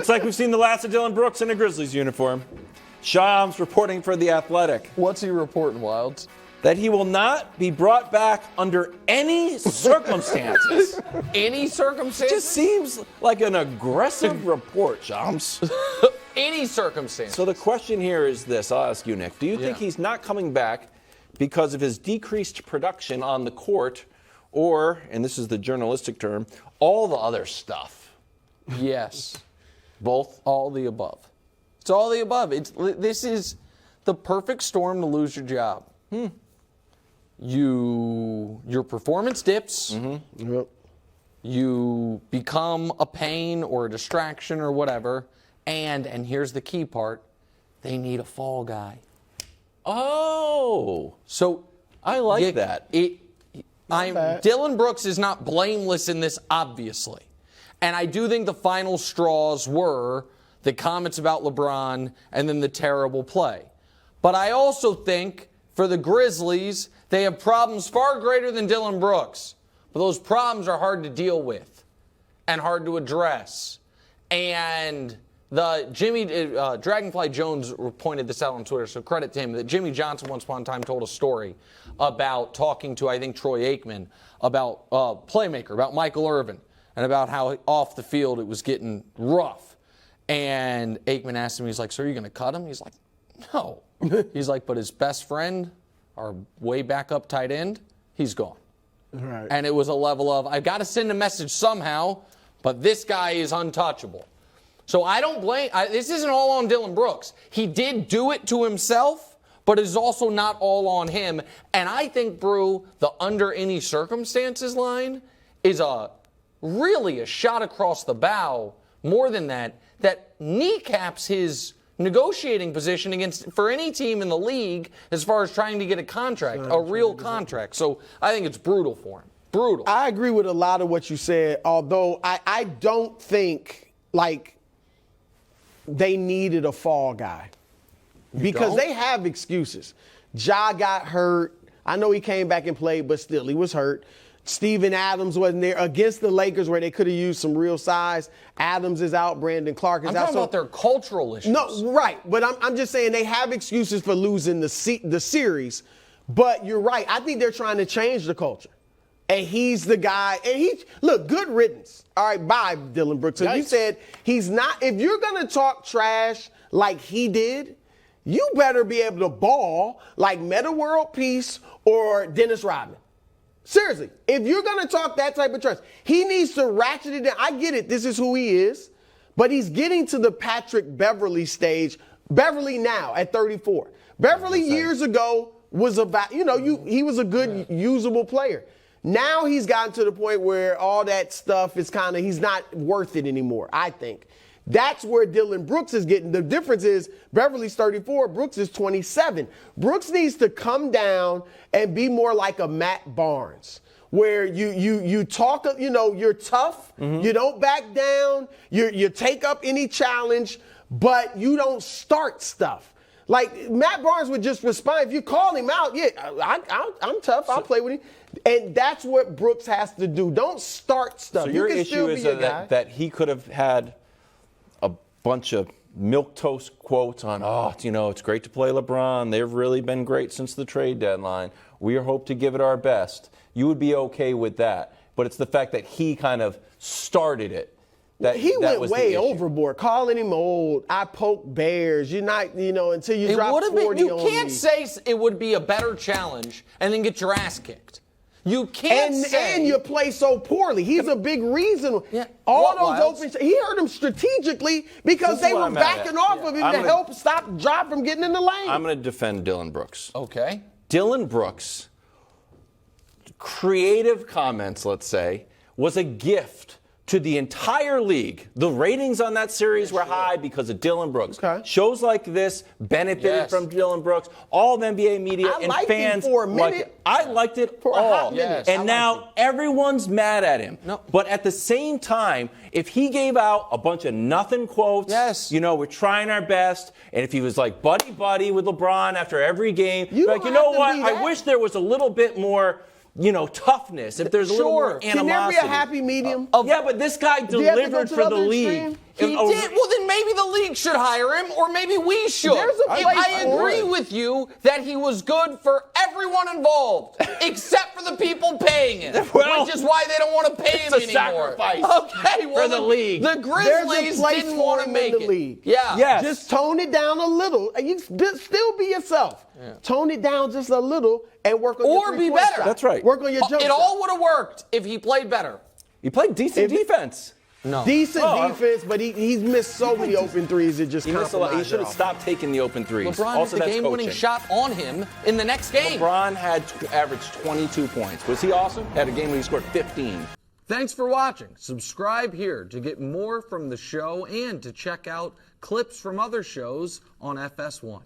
Looks like we've seen the last of Dillon Brooks in a Grizzlies uniform. Shams reporting for The Athletic. What's he reporting, Wilds? That he will not be brought back under any circumstances. Any circumstances? Just seems like an aggressive report, Shams. Any circumstance. So the question here is this. I'll ask you, Nick. Do you think he's not coming back because of his decreased production on the court or, and this is the journalistic term, all the other stuff? Yes. Both? All the above. It's all the above. This is the perfect storm to lose your job. Your performance dips. Mm-hmm. Yep. You become a pain or a distraction or whatever. And here's the key part, they need a fall guy. Oh. So I like that. Dillon Brooks is not blameless in this, obviously. And I do think the final straws were the comments about LeBron and then the terrible play. But I also think for the Grizzlies, they have problems far greater than Dillon Brooks. But those problems are hard to deal with and hard to address. And the Dragonfly Jones pointed this out on Twitter, so credit to him, that Jimmy Johnson once upon a time told a story about talking to, I think, Troy Aikman about playmaker, about Michael Irvin, and about how off the field it was getting rough. And Aikman asked him, he's like, so are you going to cut him? He's like, no. He's like, but his best friend, our way back up tight end, he's gone. Right. And it was a level of, I've got to send a message somehow, but this guy is untouchable. So I don't blame, this isn't all on Dillon Brooks. He did do it to himself, but it is also not all on him. And I think, Brew, the under any circumstances line is really a shot across the bow, more than that kneecaps his negotiating position for any team in the league as far as trying to get a contract, a real contract. So I think it's brutal for him. Brutal. I agree with a lot of what you said, although I don't think, they needed a fall guy. Because they have excuses. Ja got hurt. I know he came back and played, but still, he was hurt. Steven Adams wasn't there against the Lakers where they could have used some real size. Adams is out. Brandon Clark is out. I'm talking about their cultural issues. No, right. But I'm just saying they have excuses for losing the series. But you're right. I think they're trying to change the culture. And he's the guy. And look, good riddance. All right, bye, Dillon Brooks. So you said he's not. If you're going to talk trash like he did, you better be able to ball like Metta World Peace or Dennis Rodman. Seriously, if you're going to talk that type of trash, he needs to ratchet it down. I get it. This is who he is. But he's getting to the Patrick Beverley stage. Beverley now at 34. Beverley years ago was about, he was a good, usable player. Now he's gotten to the point where all that stuff is he's not worth it anymore, I think. That's where Dillon Brooks is getting. The difference is Beverly's 34, Brooks is 27. Brooks needs to come down and be more like a Matt Barnes, where you talk, you're tough, you don't back down, you take up any challenge, but you don't start stuff. Like Matt Barnes would just respond. If you call him out, I'm tough, I'll play with him. And that's what Brooks has to do. Don't start stuff. So your issue is that he could have had a bunch of milquetoast quotes on, it's great to play LeBron. They've really been great since the trade deadline. We hope to give it our best. You would be okay with that. But it's the fact that he kind of started it. He went way overboard, calling him old. I poke bears. You're not, until you drop 40 on me. You can't say it would be a better challenge and then get your ass kicked. You can't say. And you play so poorly. He's a big reason. Yeah. All those open shots. He hurt him strategically because they were backing off of him to help stop Ja from getting in the lane. I'm going to defend Dillon Brooks. Okay. Dillon Brooks, creative comments, let's say, was a gift to the entire league. The ratings on that series were high because of Dillon Brooks. Okay. Shows like this benefited from Dillon Brooks. All of NBA media and fans liked it. I liked it for all. a hot minute. And now everyone's mad at him. No. But at the same time, if he gave out a bunch of nothing quotes, we're trying our best, and if he was like buddy with LeBron after every game, I wish there was a little bit more toughness, if there's a little more animosity. Can there be a happy medium? Yeah, but this guy delivered for the league. He did. Well, then maybe the league should hire him, or maybe we should. I agree with you that he was good for everyone involved, except for the people paying him, which is why they don't want to pay him anymore. Sacrifice. Okay, well, for the league. The Grizzlies didn't want to make it. League. Yeah. Yes. Just tone it down a little, and you still be yourself. Yeah. Tone it down just a little and work on your be better. shot. That's right. Work on your jump It shot. all would have worked if he played better. He played decent defense. No. Decent defense, but he's missed so many open threes. It just he missed a lot. He should have off. stopped taking the open threes. LeBron also, had the game-winning shot on him in the next game. LeBron had averaged 22 points. Was he awesome? Had a game where he scored 15. Thanks for watching. Subscribe here to get more from the show and to check out clips from other shows on FS1.